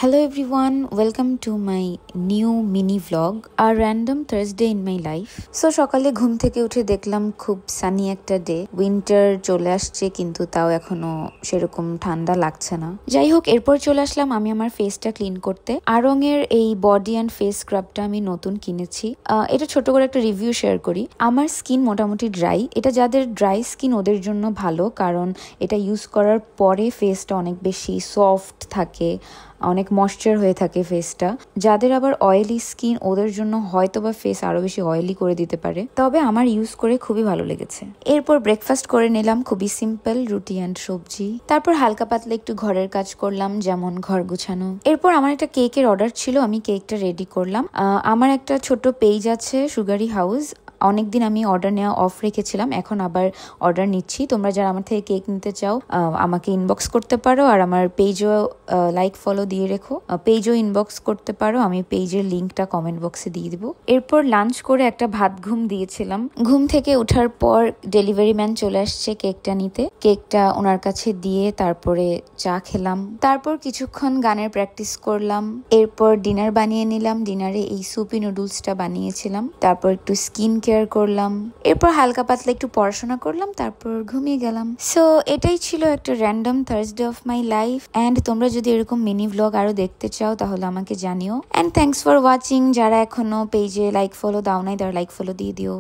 Hello everyone, welcome to my new mini vlog, a random Thursday in my life. So সকালে ঘুম থেকে উঠে দেখলাম খুব সানি একটা ডে। উইন্টার চলে আসছে কিন্তু তাও এখনো সেরকম ঠান্ডা লাগছে না। যাই হোক, এরপর চলে আসলাম আমি আমার ফেসটা ক্লিন করতে। আরঙের এই বডি অ্যান্ড ফেস স্ক্রাবটা আমি নতুন কিনেছি। এটা ছোট করে একটা রিভিউ শেয়ার করি। আমার স্কিন মোটামুটি ড্রাই। এটা যাদের ড্রাই স্কিন ওদের জন্য ভালো, কারণ এটা ইউজ করার পরে ফেসটা অনেক বেশি সফট থাকে, অনেক ময়েশ্চার হয়ে থাকে ফেসটা। যাদের আবার অয়েলি স্কিন ওদের জন্য হয়তো বা ফেস আরো বেশি অয়েলি করে দিতে পারে, তবে আমার ইউজ করে খুবই ভালো লেগেছে। এরপর ব্রেকফাস্ট করে নিলাম, খুবই সিম্পল, রুটি অ্যান্ড সবজি। তারপর হালকা পাতলা একটু ঘরের কাজ করলাম, যেমন ঘর গুছানো। এরপর আমার একটা কেকের অর্ডার ছিল, আমি কেকটা রেডি করলাম। আমার একটা ছোট পেজ আছে, সুগারি হাউস। অনেকদিন আমি অর্ডার নেওয়া অফ রেখেছিলাম, এখন আবার অর্ডার নিচ্ছি। তোমরা যারা আমার থেকে কেক নিতে চাও আমাকে ইনবক্স করতে পারো, আর আমার পেজও লাইক ফলো দিয়ে রেখো। পেজও ইনবক্স করতে পারো, আমি পেজের লিঙ্কটা কমেন্ট বক্সে দিয়ে দিব। এরপর লাঞ্চ করে একটা ভাত ঘুম দিয়েছিলাম। ঘুম থেকে ওঠার পর ডেলিভারি ম্যান চলে আসছে কেকটা নিতে। কেকটা ওনার কাছে দিয়ে তারপরে চা খেলাম। তারপর কিছুক্ষণ গানের প্র্যাকটিস করলাম। এরপর ডিনার বানিয়ে নিলাম। ডিনারে এই সুপি নুডলসটা বানিয়েছিলাম। তারপর একটু স্কিন কেয়ার করলাম। এরপর হালকা পাতলা একটু পড়াশোনা করলাম, তারপর ঘুমিয়ে গেলাম। সো এটাই ছিল একটা random Thursday of my life. And তোমরা যদি এরকম মিনি ভ্লগ আরো দেখতে চাও তাহলে আমাকে জানিও। And thanks for watching. যারা এখনো পেজে লাইক ফলো দাও নাই তারা লাইক ফলো দিয়ে দিও।